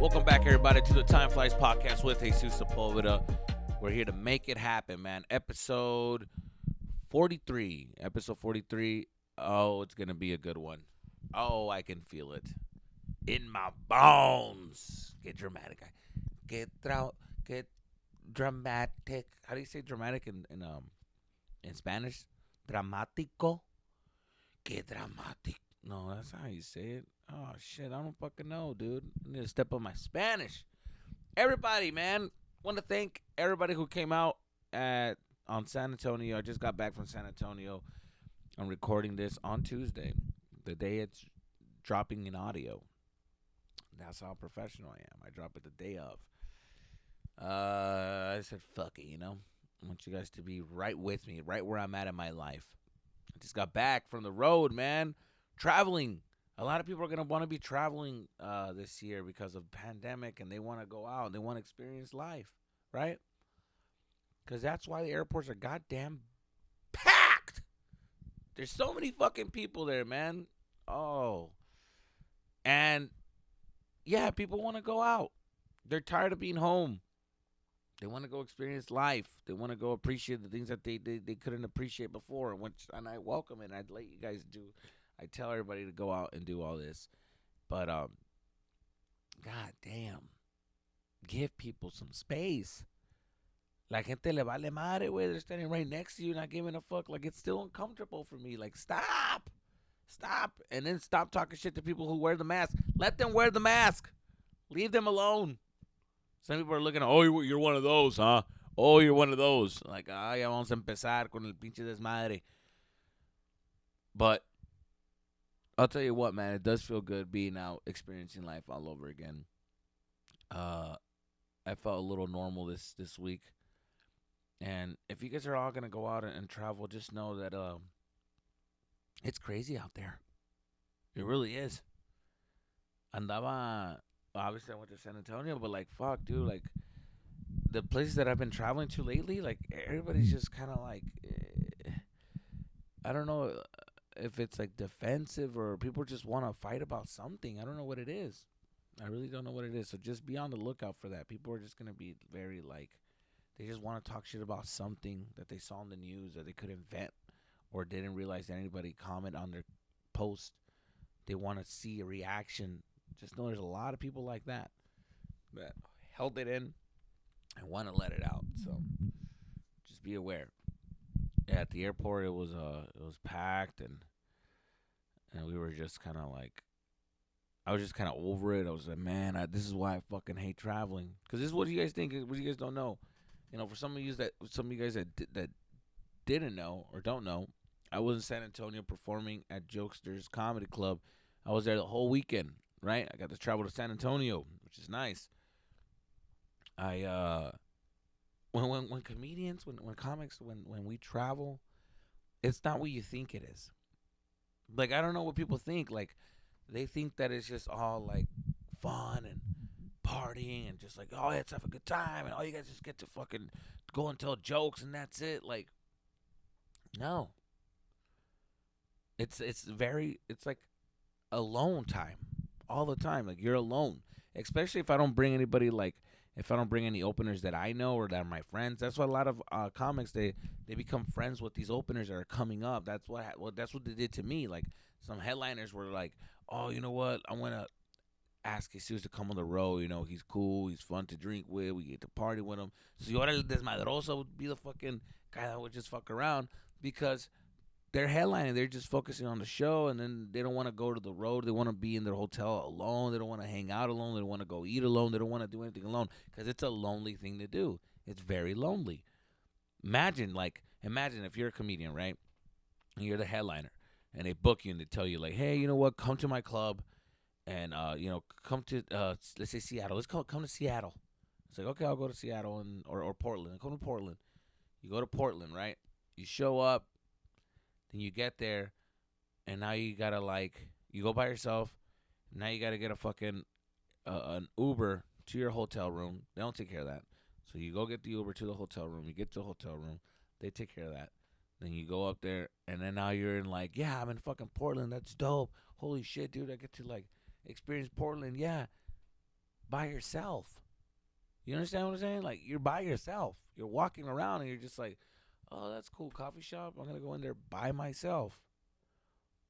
Welcome back, everybody, to the Time Flies podcast with Jesus Sepulveda. We're here to make it happen, man. Episode 43. Episode 43. Oh, it's going to be a good one. Oh, I can feel it in my bones. Get dramatic. Get dramatic. How do you say dramatic in Spanish? Dramatico. Get dramatic. No, that's not how you say it. Oh, shit. I don't fucking know, dude. I need to step up my Spanish. Everybody, man. Want to thank everybody who came out on San Antonio. I just got back from San Antonio. I'm recording this on Tuesday, the day it's dropping in audio. That's how professional I am. I drop it the day of. I said, fuck it, I want you guys to be right with me, right where I'm at in my life. I just got back from the road, man. Traveling. A lot of people are going to want to be traveling this year because of the pandemic, and they want to go out. They want to experience life, right? Because that's why the airports are goddamn packed. There's so many fucking people there, man. Oh. And, yeah, people want to go out. They're tired of being home. They want to go experience life. They want to go appreciate the things that they couldn't appreciate before, and I welcome it. I'd let you guys do. I tell everybody to go out and do all this. But, god damn. Give people some space. La gente le vale madre, güey. They're standing right next to you, not giving a fuck. Like, it's still uncomfortable for me. Like, stop. Stop. And then stop talking shit to people who wear the mask. Let them wear the mask. Leave them alone. Some people are looking at, oh, you're one of those, huh? Oh, you're one of those. Like, ya vamos a empezar con el pinche desmadre. But I'll tell you what, man, it does feel good being out, experiencing life all over again. I felt a little normal this week. And if you guys are all going to go out and travel, just know that it's crazy out there. It really is. Obviously I went to San Antonio, but like, fuck, dude, like, the places that I've been traveling to lately, like, everybody's just kind of like, I don't know if it's like defensive or people just want to fight about something. I don't know what it is. I really don't know what it is. So just be on the lookout for that. People are just going to be very like, they just want to talk shit about something that they saw in the news or they could invent or didn't realize that anybody comment on their post. They want to see a reaction. Just know there's a lot of people like that held it in and want to let it out. So just be aware. At the airport, it was packed, and we were just kind of like, I was just kind of over it. I was like, man, this is why I fucking hate traveling. Because this is what you guys think, what you guys don't know. For some of you guys that didn't know or don't know, I was in San Antonio performing at Jokesters Comedy Club. I was there the whole weekend, right? I got to travel to San Antonio, which is nice. When comedians, when comics, when we travel, it's not what you think it is. Like, I don't know what people think. Like, they think that it's just all, like, fun and partying and just like, oh, let's have a good time. And all you guys just get to fucking go and tell jokes and that's it. Like, no. It's like alone time all the time. Like, you're alone. Especially if I don't bring anybody, like, if I don't bring any openers that I know or that are my friends. That's why a lot of comics, they become friends with these openers that are coming up. That's what they did to me. Like, some headliners were like, oh, you know what? I want to ask Jesus to come on the road. He's cool. He's fun to drink with. We get to party with him. So yo, el desmadroso would be the fucking guy that would just fuck around because they're headlining. They're just focusing on the show, and then they don't want to go to the road. They want to be in their hotel alone. They don't want to hang out alone. They don't want to go eat alone. They don't want to do anything alone because it's a lonely thing to do. It's very lonely. Imagine if you're a comedian, right? And you're the headliner, and they book you and they tell you, like, hey, you know what? Come to my club, and come to let's say Seattle. Let's come to Seattle. It's like, okay, I'll go to Seattle or Portland. Come to Portland. You go to Portland, right? You show up. Then you get there, and now you gotta, like, you go by yourself. Now you gotta get a fucking an Uber to your hotel room. They don't take care of that. So you go get the Uber to the hotel room. You get to the hotel room. They take care of that. Then you go up there, and then now you're in, like, yeah, I'm in fucking Portland. That's dope. Holy shit, dude. I get to, like, experience Portland. Yeah. by yourself. You understand what I'm saying? Like you're by yourself. You're walking around and you're just like, oh, that's cool. Coffee shop. I'm gonna go in there by myself.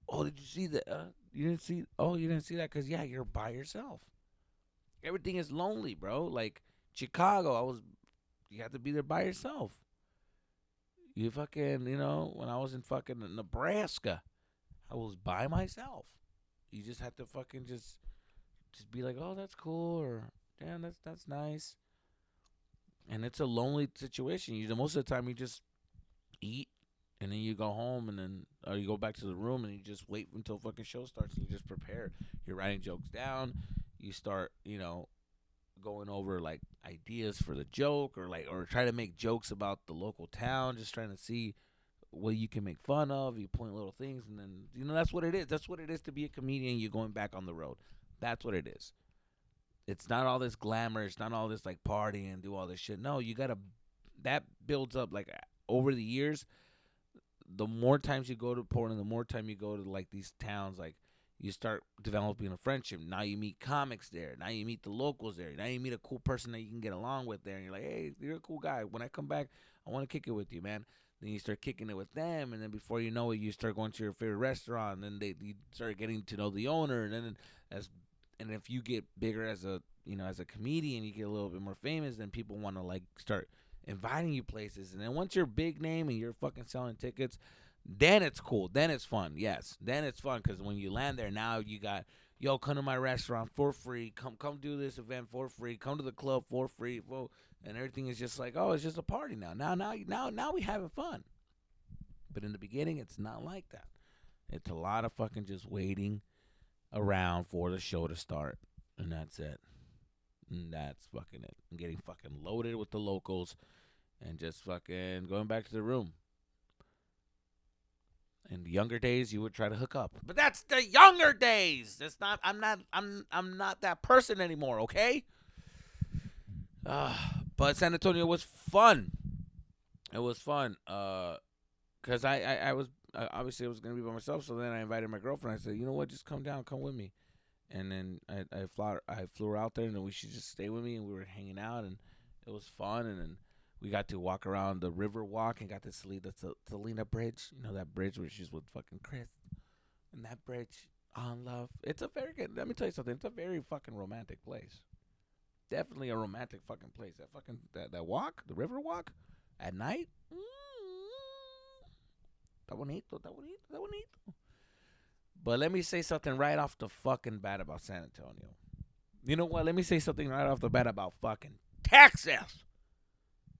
Oh, did you see that? You didn't see? Oh, you didn't see that because yeah, you're by yourself. Everything is lonely, bro. Like Chicago, you have to be there by yourself. You fucking, when I was in fucking Nebraska, I was by myself. You just have to fucking just be like, oh, that's cool, or damn, that's nice. And it's a lonely situation. Most of the time you just eat, and then you go home, and then or you go back to the room, and you just wait until fucking show starts, and you just prepare. You're writing jokes down. You start, going over like ideas for the joke, or try to make jokes about the local town. Just trying to see what you can make fun of. You point little things, and then that's what it is. That's what it is to be a comedian. You're going back on the road. That's what it is. It's not all this glamour. It's not all this like party and do all this shit. No, you gotta. That builds up like over the years. The more times you go to Portland, the more time you go to like these towns, like you start developing a friendship. Now you meet comics there. Now you meet the locals there. Now you meet a cool person that you can get along with there. And you're like, hey, you're a cool guy. When I come back, I want to kick it with you, man. Then you start kicking it with them, and then before you know it, you start going to your favorite restaurant. And then you start getting to know the owner, and then and if you get bigger as a comedian, you get a little bit more famous, then people want to like start inviting you places. And then once you're a big name and you're fucking selling tickets, then it's cool. Then it's fun. Yes, then it's fun because when you land there, now you got, yo, come to my restaurant for free. Come do this event for free. Come to the club for free. Whoa. And everything is just like, oh, it's just a party now. Now we having fun. But in the beginning, it's not like that. It's a lot of fucking just waiting around for the show to start, and that's it. And that's fucking it. And getting fucking loaded with the locals, and just fucking going back to the room. In the younger days, you would try to hook up, but that's the younger days. That's not. I'm not that person anymore. Okay. But San Antonio was fun. It was fun. Cause I was obviously I was gonna be by myself. So then I invited my girlfriend. I said, you know what, just come down, come with me. And then I flew her out there, and then she just stayed with me, and we were hanging out, and it was fun. And then we got to walk around the river walk, and got to see the Salina Bridge. You know that bridge where she's with fucking Chris, and that bridge on Love. It's a very good. Let me tell you something. It's a very fucking romantic place. Definitely a romantic fucking place. That fucking that walk, the river walk, at night. Está bonito, está bonito, está bonito. But let me say something right off the fucking bat about San Antonio. You know what? Let me say something right off the bat about fucking Texas.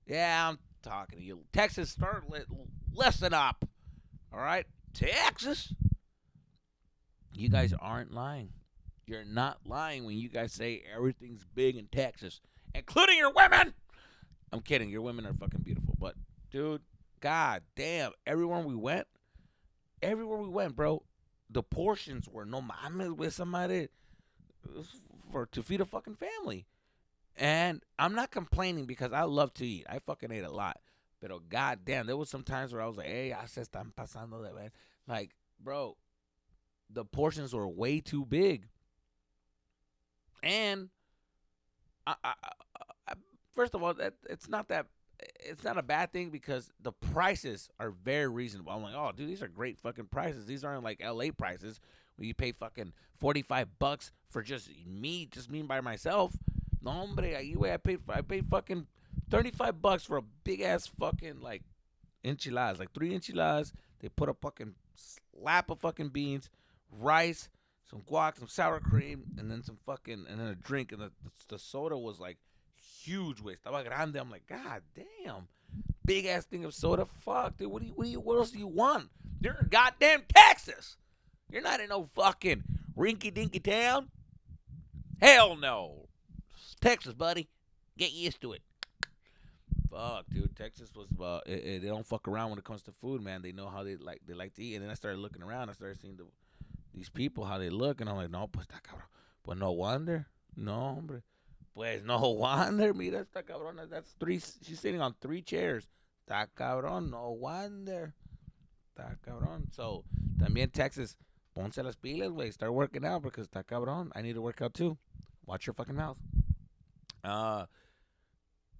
Yeah, I'm talking to you. Texas, listen up. All right? Texas, you guys aren't lying. You're not lying when you guys say everything's big in Texas, including your women. I'm kidding. Your women are fucking beautiful. But, dude, god damn, everywhere we went, bro, the portions were no mames with somebody to feed a fucking family. And I'm not complaining because I love to eat. I fucking ate a lot. But oh god damn, there was some times where I was like, hey, ya se están pasando de man. Like, bro, the portions were way too big. And first of all, it's not a bad thing because the prices are very reasonable. I'm like, oh, dude, these are great fucking prices. These aren't like LA prices where you pay fucking $45 for just me by myself. No, hombre, I paid fucking $35 for a big ass fucking like enchiladas, like 3 enchiladas. They put a fucking slap of fucking beans, rice, some guac, some sour cream, and then a drink. And the soda was like huge, güey. Estaba grande. I'm like, god damn, big ass thing of soda. Fuck, dude. What else do you want? You're in goddamn Texas. You're not in no fucking rinky dinky town. Hell no. It's Texas, buddy. Get used to it. Fuck, dude. Texas was they don't fuck around when it comes to food, man. They know how they like to eat. And then I started looking around. I started seeing these people, how they look, and I'm like, no, pues está cabrón. Pues no wonder. No, hombre. Pues no wonder. Mira, está cabrón. That's 3. She's sitting on 3 chairs. Está cabrón. No wonder. Está cabrón. So, también Texas, ponse las pilas, güey. Start working out because está cabrón. I need to work out too. Watch your fucking mouth. Uh,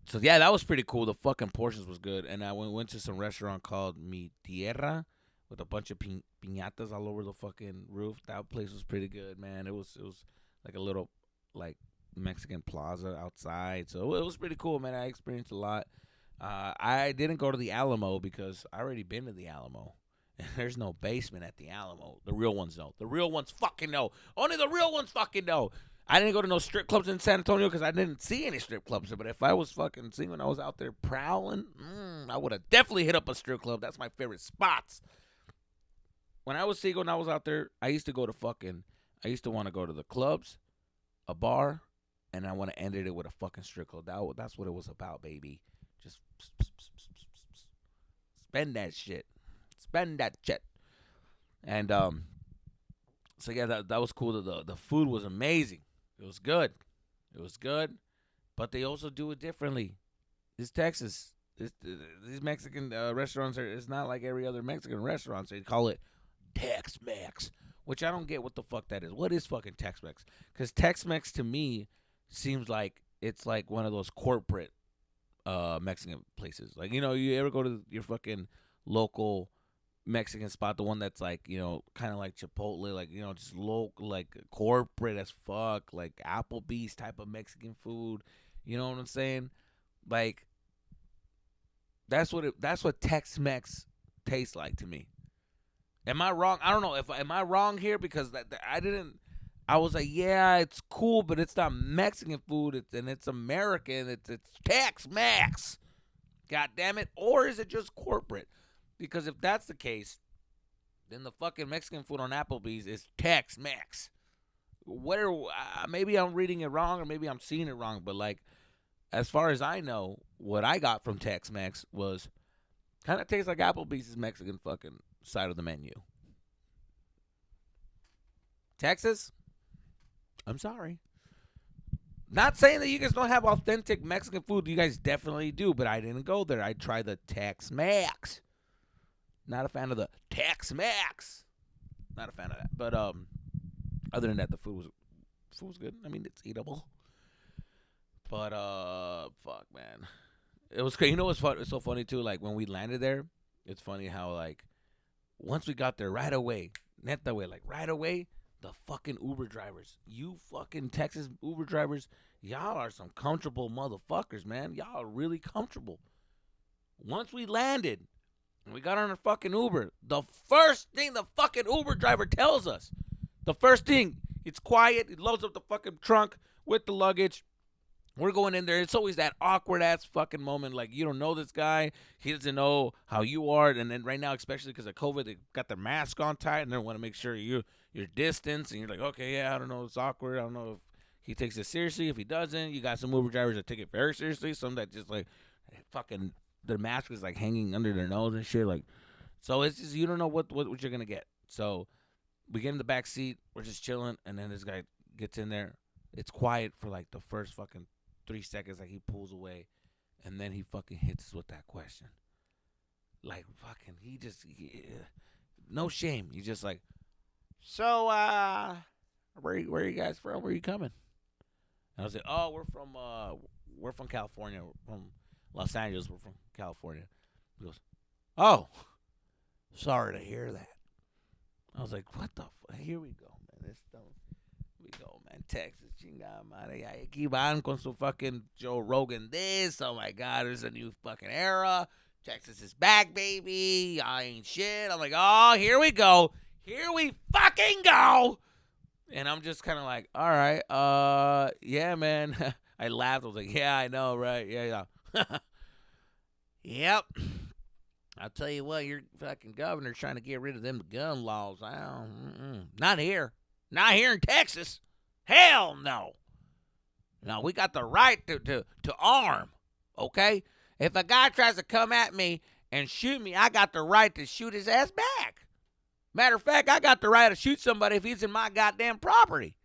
so yeah, that was pretty cool. The fucking portions was good, and I went to some restaurant called Mi Tierra with a bunch of piñatas all over the fucking roof. That place was pretty good, man. It was like a little like Mexican plaza outside, so it was pretty cool, man. I experienced a lot. I didn't go to the Alamo because I already been to the Alamo. And there's no basement at the Alamo. The real ones know. The real ones fucking know. Only the real ones fucking know. I didn't go to no strip clubs in San Antonio because I didn't see any strip clubs. But if I was fucking seeing when I was out there prowling, I would have definitely hit up a strip club. That's my favorite spots. When I was single and I was out there, I used to I used to want to go to the clubs, a bar, and I want to end it with a fucking strip club. That's what it was about, baby. Just spend that shit. Spend that shit. And so yeah, that was cool. The food was amazing. It was good. It was good. But they also do it differently. It's Texas. These Mexican restaurants it's not like every other Mexican restaurant. So they call it Tex-Mex, which I don't get what the fuck that is. What is fucking Tex-Mex? Because Tex-Mex to me seems like it's like one of those corporate Mexican places. Like, you ever go to your fucking local Mexican spot, the one that's like, kind of like Chipotle, like, just local, like corporate as fuck, like Applebee's type of Mexican food. You know what I'm saying? Like, that's what Tex-Mex tastes like to me. Am I wrong? I don't know. Am I wrong here? Because I was like, yeah, it's cool, but it's not Mexican food, it's American. It's Tex-Mex. God damn it. Or is it just corporate? Because if that's the case, then the fucking Mexican food on Applebee's is Tex-Mex. Maybe I'm reading it wrong or maybe I'm seeing it wrong, but like, as far as I know, what I got from Tex-Mex was kind of tastes like Applebee's Mexican fucking side of the menu. Texas? I'm sorry. Not saying that you guys don't have authentic Mexican food. You guys definitely do, but I didn't go there. I tried the Tex-Mex. Not a fan of the Tex-Mex. Not a fan of that. But other than that, the food was good. I mean, it's eatable. But fuck, man, it was crazy. You know what's fun? It's so funny too. Like when we landed there, it's funny how like once we got there right away, neta way, like right away, the fucking Uber drivers, you fucking Texas Uber drivers, y'all are some comfortable motherfuckers, man. Y'all are really comfortable. Once we landed. We got on our fucking Uber. The first thing the fucking Uber driver tells us, it's quiet. He loads up the fucking trunk with the luggage. We're going in there. It's always that awkward ass fucking moment. Like, you don't know this guy. He doesn't know how you are. And then right now, especially because of COVID, they got their mask on tight and they want to make sure you're distance. And you're like, okay, yeah, I don't know. It's awkward. I don't know if he takes it seriously. If he doesn't, you got some Uber drivers that take it very seriously. Some that just like fucking their mask is like hanging under their nose and shit. Like, so it's just you don't know what you're gonna get. So we get in the back seat. We're just chilling, and then this guy gets in there. It's quiet for like the first fucking 3 seconds. Like he pulls away, and then he fucking hits us with that question. Like fucking, no shame. He's just like, so where are you guys from? Where are you coming? And I was like, oh, we're from California. We're from Los Angeles. We're from California. He goes, oh, sorry to hear that. I was like, what the fuck? Here we go, man. We go, man. Texas, chingada madre. Aquí van con su fucking Joe Rogan this. Oh, my God. There's a new fucking era. Texas is back, baby. I ain't shit. I'm like, oh, here we go. Here we fucking go. And I'm just kind of like, all right. Yeah, man. I laughed. I was like, yeah, I know, right? Yeah. Yep. I'll tell you what, your fucking governor's trying to get rid of them gun laws. Not here. Not here in Texas. Hell no. No, we got the right to arm, okay? If a guy tries to come at me and shoot me, I got the right to shoot his ass back. Matter of fact, I got the right to shoot somebody if he's in my goddamn property.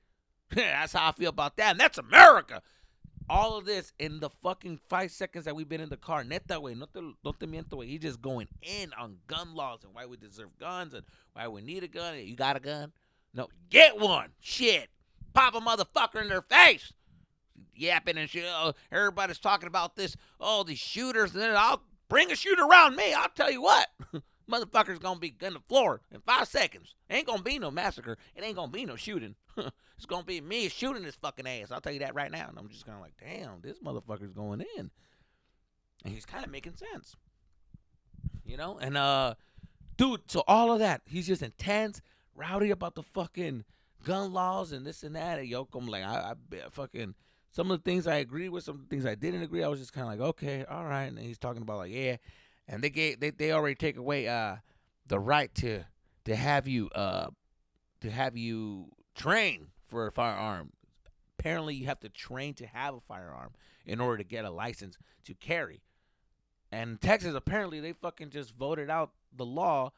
That's how I feel about that, and that's America. All of this in the fucking 5 seconds that we've been in the car. Neta, way, no te miento, way. He's just going in on gun laws and why we deserve guns and why we need a gun. You got a gun? No, get one. Shit. Pop a motherfucker in their face. yapping and shit. Oh, everybody's talking about this. Oh, these shooters. And then I'll bring a shooter around me. I'll tell you what. Motherfucker's going to be on the floor in 5 seconds. Ain't going to be no massacre. It ain't going to be no shooting. It's going to be me shooting this fucking ass. I'll tell you that right now. And I'm just kind of like, damn, this motherfucker's going in. And he's kind of making sense. You know? And, dude, so all of that. He's just intense, rowdy about the fucking gun laws and this and that. And I'm like, I fucking, some of the things I agree with, some of the things I didn't agree. I was just kind of like, okay, all right. And he's talking about like, yeah. And they already take away the right to have you train for a firearm. Apparently, you have to train to have a firearm in order to get a license to carry. And Texas, apparently, they fucking just voted out the law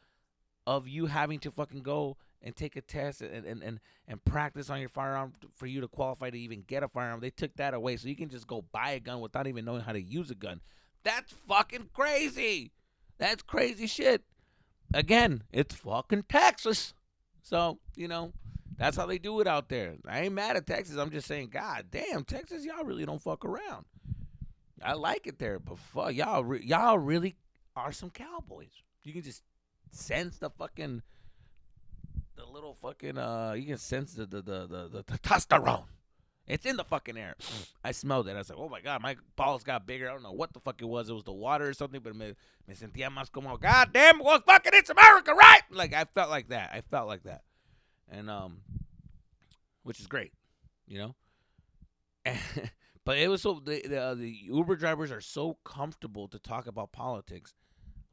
of you having to fucking go and take a test and practice on your firearm for you to qualify to even get a firearm. They took that away, so you can just go buy a gun without even knowing how to use a gun. That's fucking crazy. That's crazy shit. Again, it's fucking Texas. So, you know, that's how they do it out there. I ain't mad at Texas. I'm just saying, God damn, Texas, y'all really don't fuck around. I like it there, but fuck, y'all really are some cowboys. You can just sense the fucking, the little fucking, you can sense the testosterone. It's in the fucking air. I smelled it. I was like, oh my God, my balls got bigger. I don't know what the fuck it was. It was the water or something, but me sentía más como, God damn, well, fucking it's America, right? Like, I felt like that. And, which is great, you know? But it was so, the Uber drivers are so comfortable to talk about politics.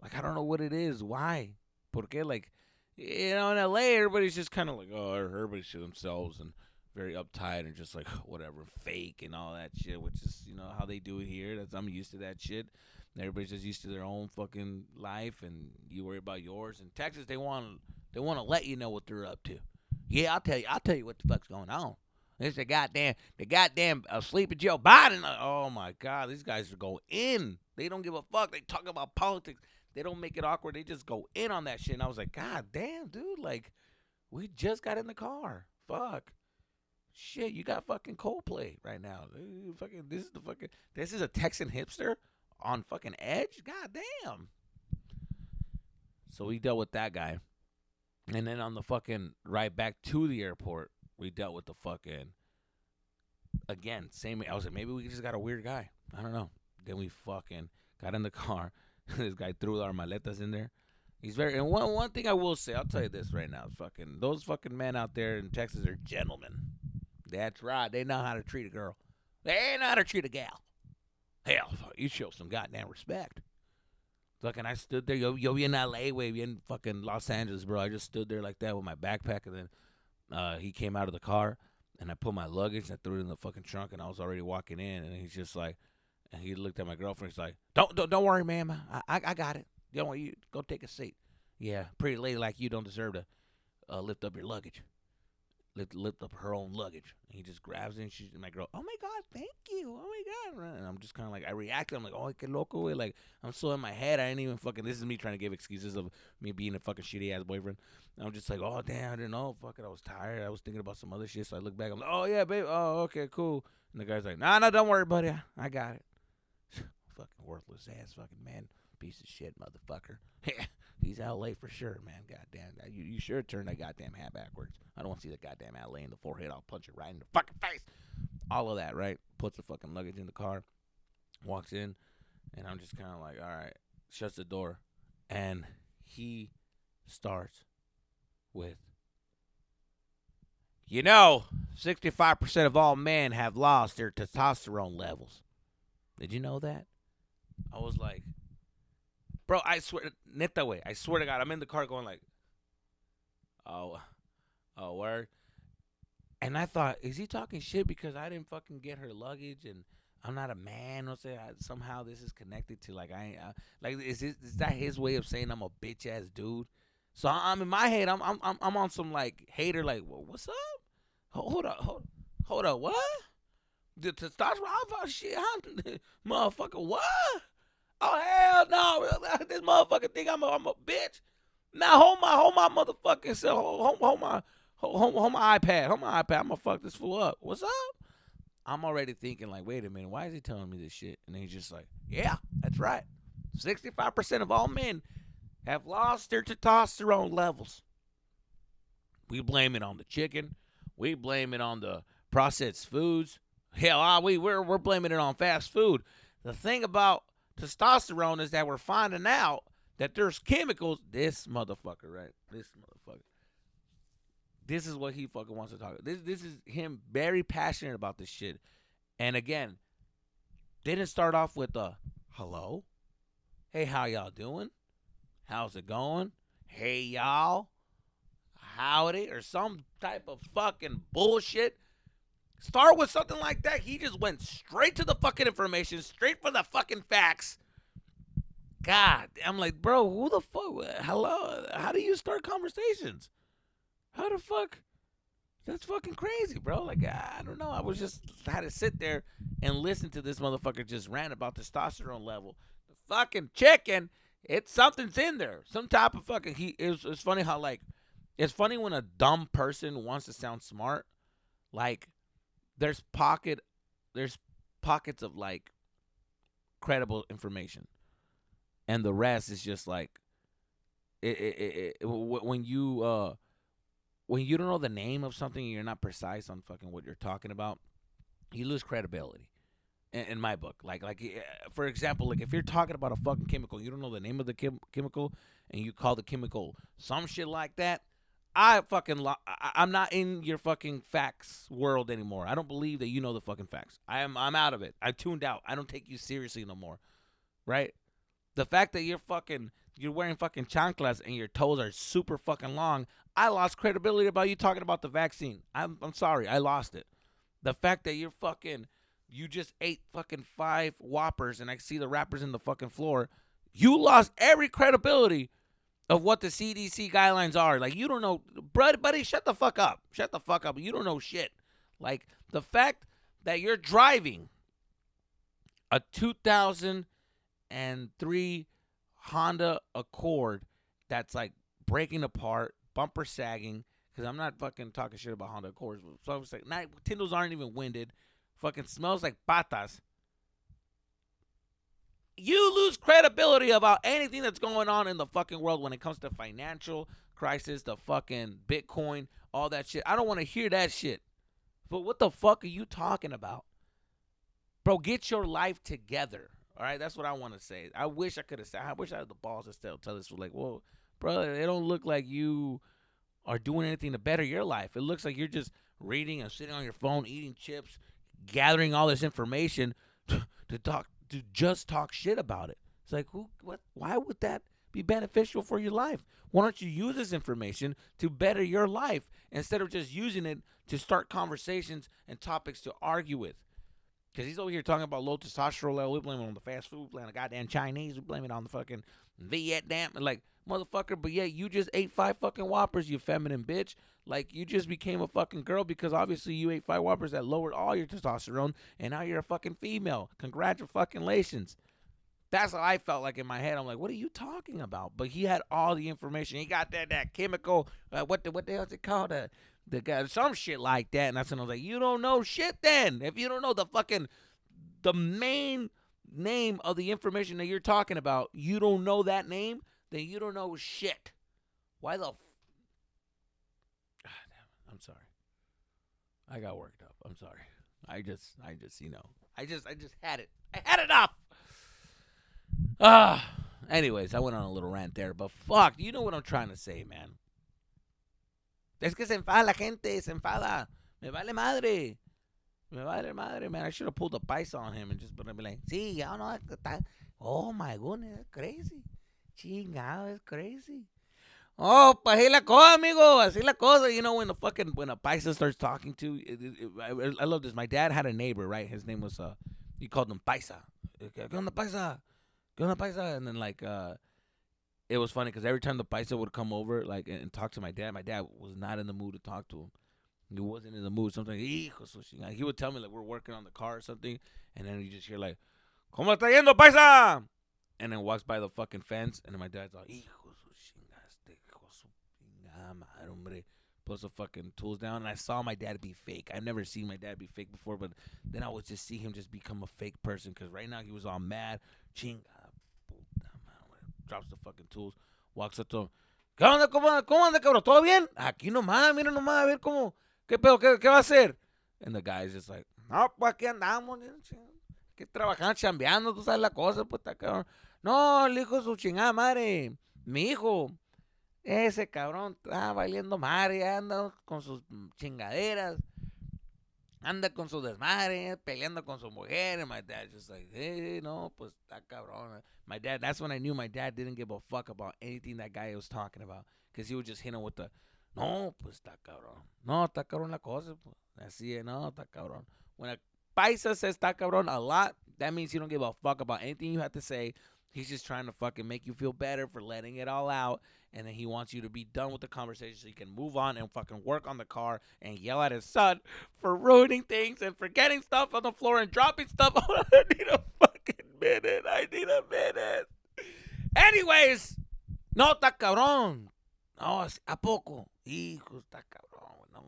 Like, I don't know what it is. Why? Porque, like, you know, in LA, everybody's just kind of like, oh, everybody's to themselves and very uptight and just like whatever, fake and all that shit, which is, you know, how they do it here. I'm used to that shit. Everybody's just used to their own fucking life, and you worry about yours. In Texas, they want to let you know what they're up to. Yeah, I'll tell you what the fuck's going on. It's the goddamn sleepy Joe Biden. Oh my God, these guys are going in. They don't give a fuck. They talk about politics. They don't make it awkward. They just go in on that shit. And I was like, God damn, dude, like, we just got in the car. Fuck. Shit, you got fucking Coldplay right now. This is a Texan hipster on fucking edge? God damn. So we dealt with that guy. And then on the fucking ride back to the airport, we dealt with the fucking, again, same. I was like, maybe we just got a weird guy. I don't know. Then we fucking got in the car. This guy threw our maletas in there. He's very, and one thing I will say, I'll tell you this right now, fucking, those fucking men out there in Texas are gentlemen. That's right. They know how to treat a girl. They know how to treat a gal. Hell, you show some goddamn respect. Fucking, I stood there. Yo, in L.A., we in fucking Los Angeles, bro. I just stood there like that with my backpack, and then he came out of the car, and I put my luggage, and I threw it in the fucking trunk, and I was already walking in, and he's just like, and he looked at my girlfriend. He's like, don't worry, ma'am. I got it. You go take a seat. Yeah, pretty lady like you don't deserve to lift up your luggage. Lift up her own luggage. And he just grabs it, and she's my girl. Oh my God, thank you. Oh my God. And I'm just kind of like, I reacted. I'm like, oh, que loco. Like, I'm so in my head. I didn't even fucking. This is me trying to give excuses of me being a fucking shitty ass boyfriend. And I'm just like, oh damn, I didn't know. Fuck it, I was tired. I was thinking about some other shit. So I look back. I'm like, oh yeah, babe. Oh okay, cool. And the guy's like, nah, don't worry, buddy. I got it. Fucking worthless ass fucking man. Piece of shit, motherfucker. He's LA for sure, man. Goddamn. You sure turn that goddamn hat backwards. I don't want to see that goddamn LA in the forehead. I'll punch it right in the fucking face. All of that, right? Puts the fucking luggage in the car. Walks in. And I'm just kind of like, all right. Shuts the door. And he starts with, 65% of all men have lost their testosterone levels. Did you know that? I was like, bro, I swear, neta way. I swear to God, I'm in the car going like, oh, word. And I thought, is he talking shit because I didn't fucking get her luggage and I'm not a man? Or say somehow this is connected to like is that his way of saying I'm a bitch ass dude? So I'm in my head, I'm on some like hater like, what's up? Hold up, what? The testosterone shit, motherfucker, what? Oh hell no! This motherfucker think I'm a bitch. Now hold my motherfucking self. Hold my iPad. Hold my iPad. I'm gonna fuck this fool up. What's up? I'm already thinking like, wait a minute, why is he telling me this shit? And then he's just like, yeah, that's right. 65% of all men have lost their testosterone levels. We blame it on the chicken. We blame it on the processed foods. Hell, we're blaming it on fast food. The thing about testosterone is that we're finding out that there's chemicals. This motherfucker, right? This motherfucker. This is what he fucking wants to talk about. This is him very passionate about this shit. And again, didn't start off with a hello. Hey, how y'all doing? How's it going? Hey, y'all. Howdy. Or some type of fucking bullshit. Start with something like that. He just went straight to the fucking information, straight for the fucking facts. God, I'm like, bro, who the fuck? Hello? How do you start conversations? How the fuck? That's fucking crazy, bro. Like, I don't know. I was just had to sit there and listen to this motherfucker just rant about testosterone level. The fucking chicken, something's in there. Some type of fucking, it's funny how, like, it's funny when a dumb person wants to sound smart. Like, there's pockets of, like, credible information. And the rest is just like, when you don't know the name of something and you're not precise on fucking what you're talking about, you lose credibility. In my book, like for example, like if you're talking about a fucking chemical, you don't know the name of the chemical, and you call the chemical some shit like that, I'm not in your fucking facts world anymore. I don't believe that you know the fucking facts. I'm out of it. I tuned out. I don't take you seriously no more, right? The fact that you're wearing fucking chanclas and your toes are super fucking long, I lost credibility about you talking about the vaccine. I'm sorry, I lost it. The fact that you just ate fucking 5 Whoppers and I see the wrappers in the fucking floor, you lost every credibility of what the CDC guidelines are. Like, you don't know, buddy, shut the fuck up. Shut the fuck up. You don't know shit. Like, the fact that you're driving a 2003 Honda Accord that's like breaking apart, bumper sagging, because I'm not fucking talking shit about Honda Accords. So I was like, windows aren't even winded. Fucking smells like patas. You lose credibility about anything that's going on in the fucking world when it comes to financial crisis, the fucking Bitcoin, all that shit. I don't want to hear that shit. But what the fuck are you talking about? Bro, get your life together. All right, that's what I want to say. I wish I could have said. I wish I had the balls to still tell this. Like, well, bro, it don't look like you are doing anything to better your life. It looks like you're just reading and sitting on your phone, eating chips, gathering all this information to just talk shit about it. It's like, why would that be beneficial for your life? Why don't you use this information to better your life instead of just using it to start conversations and topics to argue with? Because he's over here talking about low testosterone level. We blame it on the fast food, blame the goddamn Chinese. We blame it on the fucking Vietnam. Like, motherfucker, but yeah, you just ate 5 fucking Whoppers, you feminine bitch. Like, you just became a fucking girl because obviously you ate 5 Whoppers that lowered all your testosterone, and now you're a fucking female. Congratulations. That's how I felt like in my head. I'm like, what are you talking about? But he had all the information. He got that chemical, what the hell is it called? The guy, some shit like that. And that's when I was like, you don't know shit then. If you don't know the main name of the information that you're talking about, you don't know that name, then you don't know shit. Why the I'm sorry. I got worked up. I'm sorry. I just I just had it. I had enough. Anyways, I went on a little rant there, but fuck, you know what I'm trying to say, man. Es que se enfada la gente, se enfada. Me vale madre. Me vale madre, man. I should have pulled a Paisa on him and just be like, sí, ya no, oh my goodness, that's crazy. Chingado, it's crazy. Oh, pues así la cosa, amigo. Así la cosa. You know, when a Paisa starts talking to, I love this. My dad had a neighbor, right? His name was, he called him Paisa. ¿Qué onda, Paisa? ¿Qué onda, Paisa? And then, like, it was funny because every time the Paisa would come over, like, and talk to my dad was not in the mood to talk to him. He wasn't in the mood. Sometimes, he would tell me, like, we're working on the car or something, and then you just hear, like, ¿Cómo está yendo, Paisa? And then walks by the fucking fence, and then my dad's like, hijo su chingaste, hijo su chingada madre, hombre. puts the fucking tools down, and I saw my dad be fake. I've never seen my dad be fake before, but then I would just see him just become a fake person, because right now he was all mad. Chinga, puta madre. Drops the fucking tools, walks up to him. ¿Qué onda? ¿Cómo anda, cabrón? ¿Todo bien? Aquí nomás, mira nomás, a ver cómo. ¿Qué pedo? ¿Qué va a hacer? And the guy's just like, no, pues aquí andamos. Que trabajando, chambeando, tú sabes la cosa, pues está cabrón. No, el hijo de su chingada madre. Mi hijo. Ese cabrón está valiendo madre, anda con sus chingaderas, anda con su desmadre, peleando con su mujer. And my dad's just like, hey, no, pues está cabrón. My dad, that's when I knew my dad didn't give a fuck about anything that guy was talking about. Because he would just hit him with the, no, pues está cabrón. No, está cabrón la cosa. Pues. Así es, no, está cabrón. When a paisa says está cabrón a lot, that means he don't give a fuck about anything you have to say. He's just trying to fucking make you feel better for letting it all out. And then he wants you to be done with the conversation so you can move on and fucking work on the car and yell at his son for ruining things and forgetting stuff on the floor and dropping stuff. I need a fucking minute. I need a minute. Anyways, no, está cabrón. No, ¿a poco? Hijo, está cabrón. No,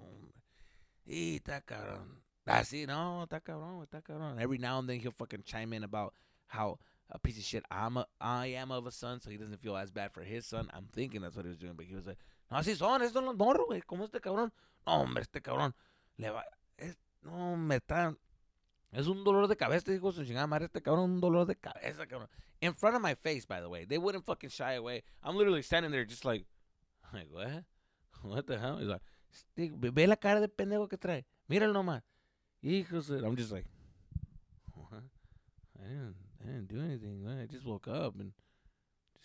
y está cabrón. Así, no, está cabrón, está cabrón. Every now and then he'll fucking chime in about how a piece of shit I am of a son, so he doesn't feel as bad for his son. I'm thinking that's what he was doing, but he was like, no, así son, estos son los morros, güey, como este cabrón. No, hombre, este cabrón, no, me está, es un dolor de cabeza, dijo su chingada madre, este cabrón, un dolor de cabeza, cabrón. In front of my face, by the way. They wouldn't fucking shy away. I'm literally standing there just like what? What the hell? He's like, ve la cara de pendejo que trae. Míralo nomás. Hijos, I'm just like, what? I didn't do anything. Man. I just woke up and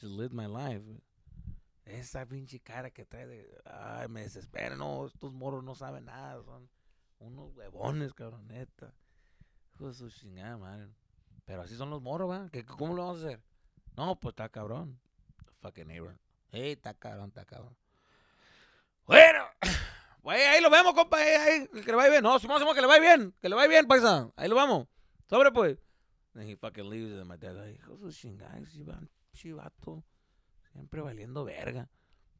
just lived my life. Esa pinche cara que trae de, ay, me desespera. No, estos moros no saben nada. Son unos huevones, cabrón, neta. Hijo de su chingada madre. Pero así son los moros, ¿verdad? ¿Cómo lo vamos a hacer? No, pues está cabrón. The fucking neighbor. Hey, está cabrón, está cabrón. Bueno, güey, ahí lo vemos, compa. Ahí, que le vaya bien. No, Simón, que le vaya bien. Que le vaya bien, paisa. Ahí lo vamos. Sobre, pues. Then he fucking leaves and my dad's like, hijo de chingada, chivato. Siempre valiendo verga.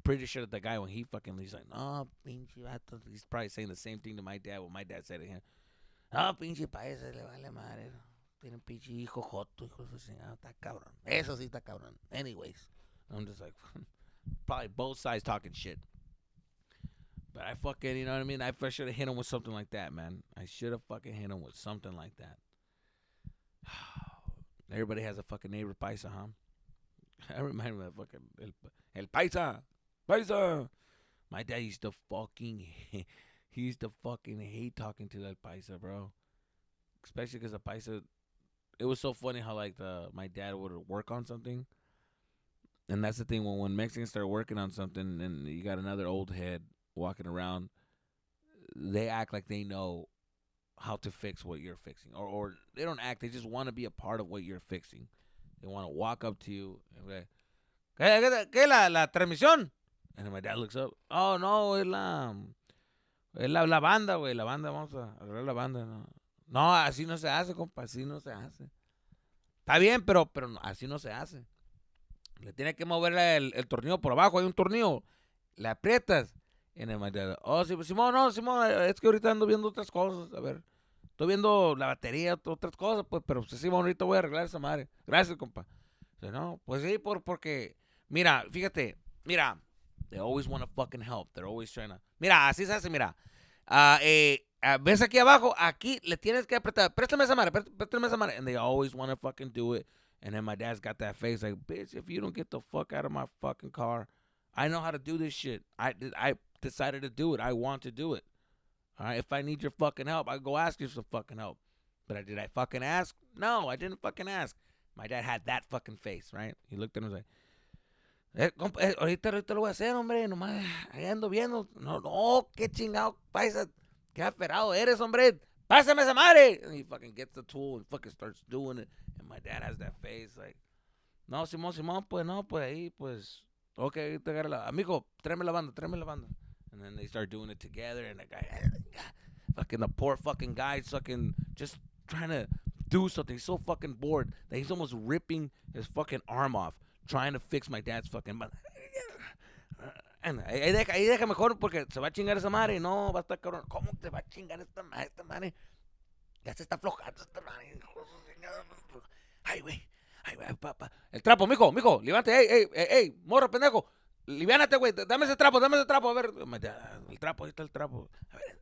Pretty sure that the guy, when he fucking leaves, like, no, pinche vato. He's probably saying the same thing to my dad, what my dad said to him. No, pinche paisa, le vale madre. Tiene un pinche hijo joto, hijo de chingada. Está cabrón. Eso sí está cabrón. Anyways. I'm just like, probably both sides talking shit. But I fucking, you know what I mean? I should have hit him with something like that, man. I should have fucking hit him with something like that. Everybody has a fucking neighbor paisa, huh? I remind me of fucking el paisa. Paisa. My dad used to fucking hate talking to that paisa, bro. Especially because the paisa, it was so funny how like my dad would work on something. And that's the thing, when Mexicans start working on something and you got another old head walking around, they act like they know how to fix what you're fixing. Or they don't act, they just want to be a part of what you're fixing. They want to walk up to you and be like, ¿Qué la transmisión? And then my dad looks up. Oh, no, es la banda, güey. La banda, vamos a arreglar la banda. No, así no se hace, compa, así no se hace. Está bien, pero así no se hace. Le tiene que mover el tornillo por abajo. Hay un tornillo. Le aprietas. Y en my dad, oh, sí, Simón, no, Simón, es que ahorita ando viendo otras cosas. A ver, estoy viendo la batería, otras cosas, pues, pero pues, Simón, ahorita voy a arreglar esa madre. Gracias, compa. O sea, no, pues sí, porque, mira, fíjate, mira, they always want to fucking help. They're always trying to, mira, así se hace, mira. ¿Ves aquí abajo? Aquí le tienes que apretar. Préstame esa madre, préstame esa madre. And they always want to fucking do it. And then my dad's got that face like, bitch, if you don't get the fuck out of my fucking car, I know how to do this shit. I decided to do it. I want to do it. All right? If I need your fucking help, I go ask you for some fucking help. But did I fucking ask? No, I didn't fucking ask. My dad had that fucking face, right? He looked at him and was like, compa, ahorita lo voy a hacer, hombre. Nomás, ahí ando viendo. No, qué chingado, paisa. Qué aferrado eres, hombre. Pásame esa madre. And he fucking gets the tool and fucking starts doing it. And my dad has that face like, no, Simón, pues no, pues ahí, pues, okay, te agarra la, amigo, tráeme la banda. And then they start doing it together, and the guy, fucking the poor fucking guy's fucking just trying to do something. He's so fucking bored that he's almost ripping his fucking arm off, trying to fix my dad's fucking. Ahí deja mejor porque se va a chingar esa madre. No, va a estar cabrón. ¿Cómo te va a chingar esta madre? Esta madre ya se está aflojando esta madre. Ay, güey. Ay, güey, papá. El trapo, mijo, levante. Ey, morro, pendejo. Liviánate, güey. Dame ese trapo. A ver, el trapo, ahí está el trapo. A ver.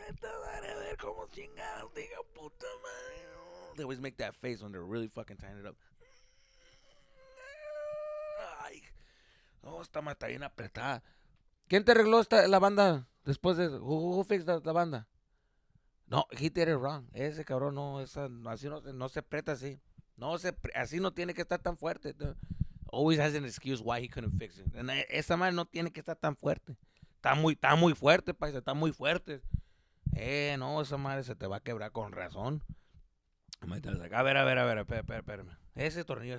Esta madre, a ver cómo chingados, diga puta madre. They always make that face when they're really fucking tying it up. Ay, no, esta madre está bien apretada. ¿Quién te arregló la banda después de eso? Who fixed la banda? No, he did it wrong. Ese cabrón no, así no se aprieta así. Así no tiene que estar tan fuerte. Always has an excuse why he couldn't fix it. Esa madre no tiene que estar tan fuerte. Está muy fuerte, paisa, está muy fuerte. No, esa madre se te va a quebrar con razón. My dad's like, a ver, espérame. Ese tornillo.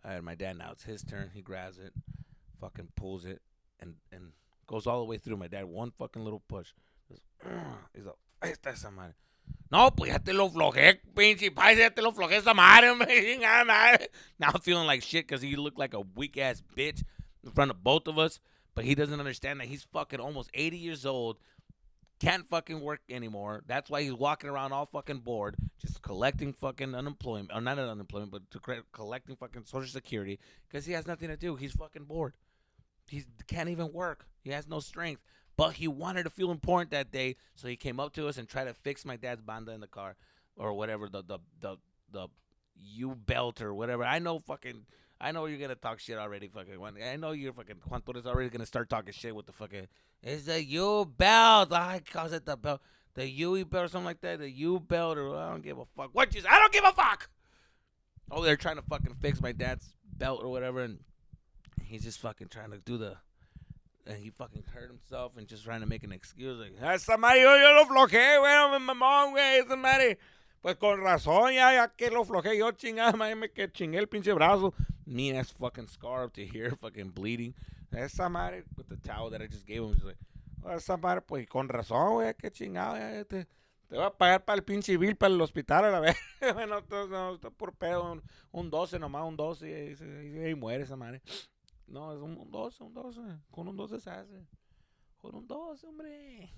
A ver, my dad, now it's his turn. He grabs it, fucking pulls it, and goes all the way through. My dad, one fucking little push. He's like, ahí está esa madre. No, pues ya te lo flojé, pinche paisa, ya te lo flojé esa madre, man. Now I'm feeling like shit because he looked like a weak ass bitch in front of both of us. But he doesn't understand that he's fucking almost 80 years old, can't fucking work anymore. That's why he's walking around all fucking bored, just collecting fucking unemployment, or not unemployment, but collecting fucking Social Security because he has nothing to do. He's fucking bored. He can't even work. He has no strength. But he wanted to feel important that day, so he came up to us and tried to fix my dad's banda in the car or whatever, the U-belt or whatever. I know you're gonna talk shit already, fucking. I know you're fucking Juan Torres already gonna start talking shit with the fucking. It's the U-belt. I calls it the belt, the U-belt or something like that. The U-belt or I don't give a fuck. I don't give a fuck. Oh, they're trying to fucking fix my dad's belt or whatever, and he's just fucking trying to do the. And he fucking hurt himself and just trying to make an excuse. Like, esa madre, yo lo flojé, güey, mamón, güey, esa madre. Pues con razón, ya que lo flojé yo, chingada, madre, me que chingué el pinche brazo. Mean ass fucking scar up to here, fucking bleeding. Esa madre, with the towel that I just gave him, just like, esa madre, pues con razón, güey, que chingada, ya te voy a pagar para el pinche bill, para el hospital, a la vez. Bueno, no, está por pedo, un 12 nomás, un 12, y muere esa madre. No, es un 12. Con un 12 se hace. Con un 12, hombre.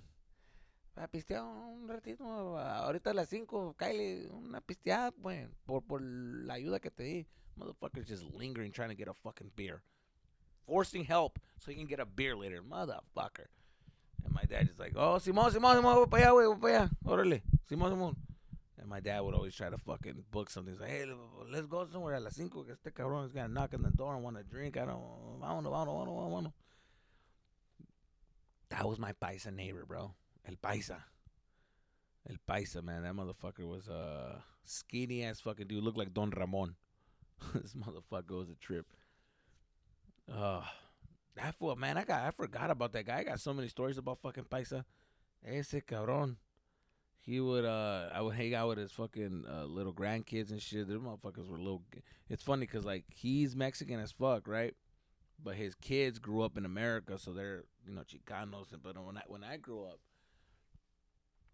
A pistear un ratito. Ahorita a las 5, cáele una pisteada, pues. Por la ayuda que te di. Motherfucker's just lingering trying to get a fucking beer. Forcing help so he can get a beer later. Motherfucker. And my dad is like, oh, Simón, voy para allá, güey, voy para allá. Órale, Simón. And my dad would always try to fucking book something. He's like, hey, let's go somewhere a las 5 que este cabrón is gonna knock on the door and want a drink. Vámonos. That was my Paisa neighbor, bro. El Paisa, man. That motherfucker was a skinny ass fucking dude. Looked like Don Ramon. This motherfucker was a trip. That fool, man. I forgot about that guy. I got so many stories about fucking Paisa. Ese cabrón. I would hang out with his fucking little grandkids and shit. Their motherfuckers were little. It's funny because like he's Mexican as fuck, right? But his kids grew up in America, so they're Chicanos. But when I grew up,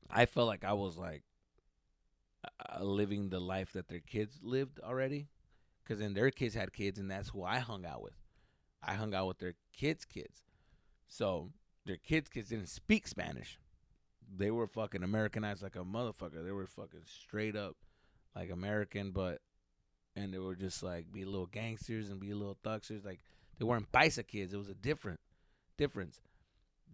I felt like I was like living the life that their kids lived already, because then their kids had kids, and that's who I hung out with. I hung out with their kids' so their kids' didn't speak Spanish. They were fucking Americanized like a motherfucker. They were fucking straight up like American, and they were just like be little gangsters and be little thuggsters. Like they weren't Paisa kids. It was a difference.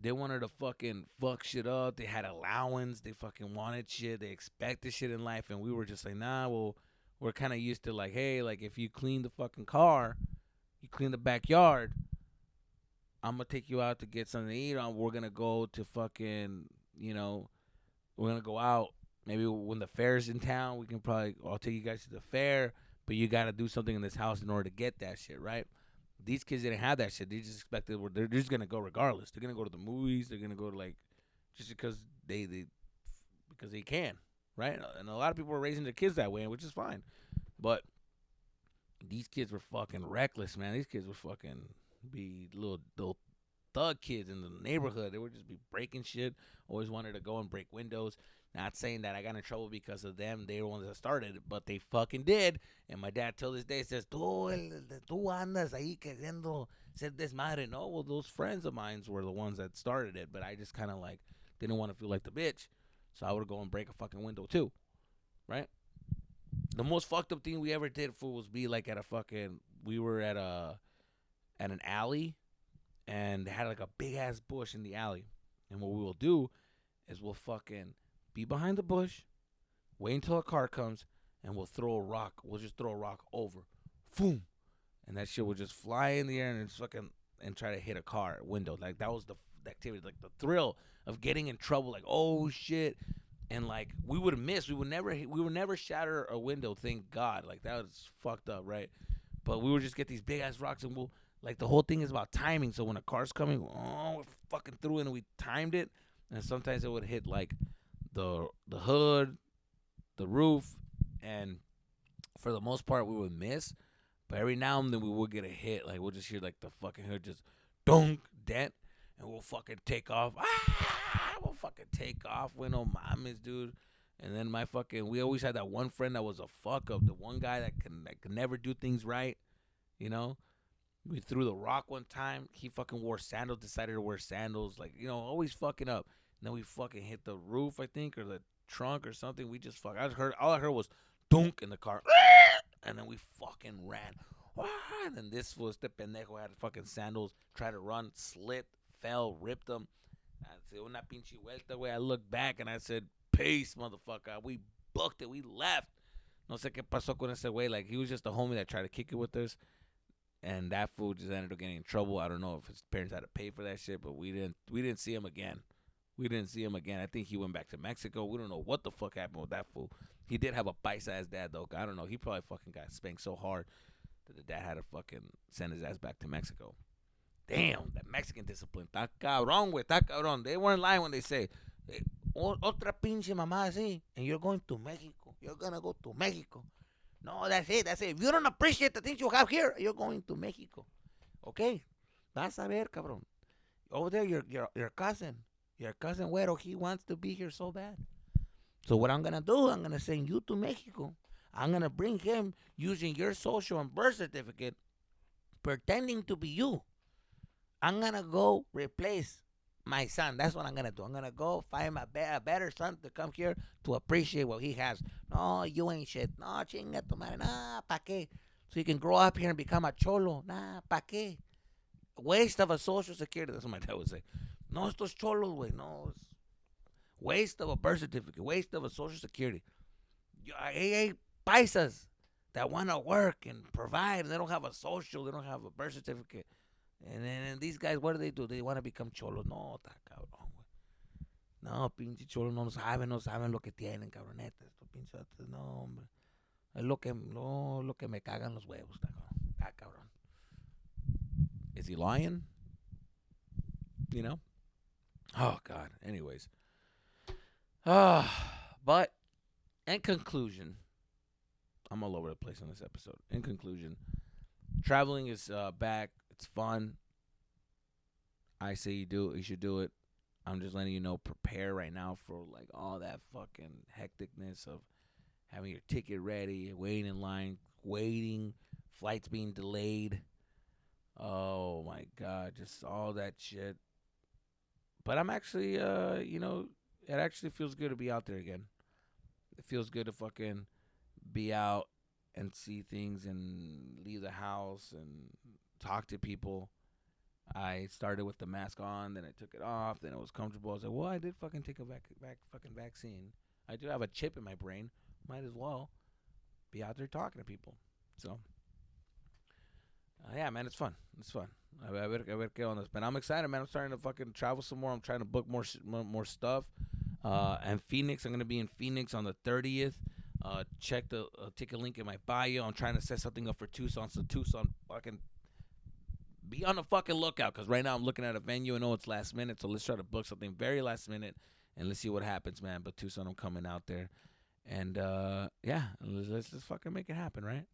They wanted to fucking fuck shit up. They had allowance. They fucking wanted shit. They expected shit in life, and we were just like, nah. Well, we're kind of used to like, hey, like if you clean the fucking car, you clean the backyard, I'm gonna take you out to get something to eat. We're gonna go to fucking. We're gonna go out. Maybe when the fair's in town, I'll take you guys to the fair. But you gotta do something in this house in order to get that shit, right? These kids didn't have that shit. They just expected they're just gonna go regardless. They're gonna go to the movies. They're gonna go to like just because because they can, right? And a lot of people are raising their kids that way, which is fine. But these kids were fucking reckless, man. These kids were fucking be little thug kids in the neighborhood. They would just be breaking shit. Always wanted to go and break windows. Not saying that I got in trouble because of them. They were the ones that started it, but they fucking did. And my dad till this day says, tú andas ahí queriendo ser desmadre. No, well, those friends of mine were the ones that started it, but I just kind of like didn't want to feel like the bitch. So I would go and break a fucking window too, right? The most fucked up thing we ever did, fool, was be like at a fucking, we were at an alley, and they had like a big ass bush in the alley. And what we will do is we'll fucking be behind the bush, wait until a car comes, and we'll throw a rock. We'll just throw a rock over. Boom. And that shit will just fly in the air and just fucking and try to hit a car window. Like that was the activity, like the thrill of getting in trouble. Like, oh shit. And like we would miss. We would never shatter a window, thank God. Like that was fucked up, right? But we would just get these big ass rocks, and we'll like the whole thing is about timing. So when a car's coming, we fucking threw it and we timed it. And sometimes it would hit like the hood, the roof, and for the most part we would miss. But every now and then we would get a hit. Like we'll just hear like the fucking hood just dunk dent, and we'll fucking take off. We'll fucking take off with no mames, dude. And then we always had that one friend that was a fuck up, the one guy that could never do things right, you know. We threw the rock one time. He fucking wore sandals, decided to wear sandals, like, you know, always fucking up. And then we fucking hit the roof, I think, or the trunk or something. We just all I heard was dunk in the car. And then we fucking ran. And then this was the pendejo had fucking sandals, tried to run, slipped, fell, ripped them. I said, una pinche vuelta, güey. I looked back and I said, peace, motherfucker. We booked it. We left. No sé qué pasó con ese güey. Like, he was just a homie that tried to kick it with us. And that fool just ended up getting in trouble. I don't know if his parents had to pay for that shit, but we didn't see him again. We didn't see him again. I think he went back to Mexico. We don't know what the fuck happened with that fool. He did have a Paisa ass dad, though. I don't know. He probably fucking got spanked so hard that the dad had to fucking send his ass back to Mexico. Damn, that Mexican discipline. Está cabrón, güey. Está cabrón. They weren't lying when they say, otra pinche mamá así, and you're going to Mexico. You're going to go to Mexico. No, that's it. If you don't appreciate the things you have here, you're going to Mexico. Okay? Vas a ver, cabrón. Over there, your cousin, güero, he wants to be here so bad. So what I'm going to do, I'm going to send you to Mexico. I'm going to bring him using your social and birth certificate, pretending to be you. I'm going to go replace my son. That's what I'm going to do. I'm going to go find a better son to come here to appreciate what he has. No, you ain't shit. No, chinga tu madre. Nah, pa' qué? So you can grow up here and become a cholo. Nah, pa' qué? Waste of a social security. That's what my dad would say. No, estos cholos, güey. No, it's waste of a birth certificate. Waste of a social security. Hey, paisas that want to work and provide. They don't have a social. They don't have a birth certificate. And then these guys, what do? They want to become cholos. No, está cabrón, güey. No, pinche cholos no saben lo que tienen, cabronetas. Pinches, no, hombre. Es lo que me cagan los huevos, está cabrón. Is he lying? You know? Oh, God. Anyways. But, in conclusion, I'm all over the place on this episode. In conclusion, traveling is back. It's fun. I say you should do it. I'm just letting you know, prepare right now for like all that fucking hecticness of having your ticket ready, waiting in line, flights being delayed. Oh my God, just all that shit. But I'm actually, it actually feels good to be out there again. It feels good to fucking be out and see things and leave the house and talk to people. I started with the mask on, then I took it off, then it was comfortable. I was like, well, I did fucking take a fucking vaccine. I do have a chip in my brain. Might as well be out there talking to people. So, yeah, man, it's fun. It's fun. A ver qué onda. But I'm excited, man. I'm starting to fucking travel some more. I'm trying to book more stuff. And Phoenix, I'm going to be in Phoenix on the 30th. Check the ticket link in my bio. I'm trying to set something up for Tucson. So Tucson, fucking be on the fucking lookout, because right now I'm looking at a venue. I know it's last minute, so let's try to book something very last minute, and let's see what happens, man. But Tucson, I'm coming out there. And, yeah, let's just fucking make it happen, right?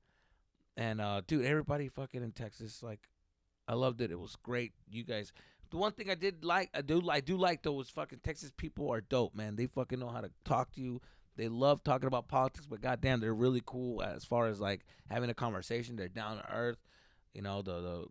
And, dude, everybody fucking in Texas, like, I loved it. It was great. You guys, The one thing I do like though, was fucking Texas people are dope, man. They fucking know how to talk to you. They love talking about politics, but goddamn, they're really cool as far as like having a conversation. They're down to earth. You know,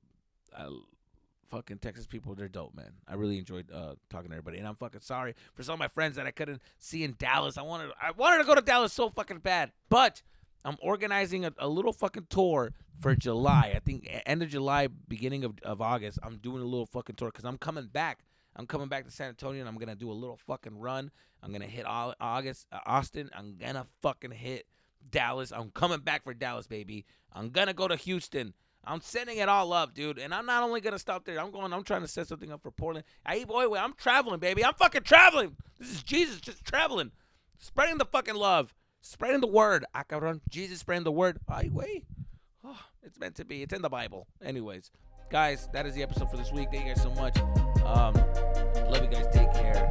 fucking Texas people, they're dope, man. I really enjoyed talking to everybody, and I'm fucking sorry for some of my friends that I couldn't see in Dallas. I wanted to go to Dallas so fucking bad, but I'm organizing a little fucking tour for July. I think end of July, beginning of August. I'm doing a little fucking tour because I'm coming back. I'm coming back to San Antonio, and I'm gonna do a little fucking run. I'm gonna hit Austin. I'm gonna fucking hit Dallas. I'm coming back for Dallas, baby. I'm gonna go to Houston. I'm setting it all up, dude. And I'm not only going to stop there. I'm trying to set something up for Portland. I'm traveling, baby. I'm fucking traveling. This is Jesus just traveling. Spreading the fucking love. Spreading the word. Acaron. Jesus spreading the word. Ay, güey. Oh, it's meant to be. It's in the Bible. Anyways, guys, that is the episode for this week. Thank you guys so much. Love you guys. Take care.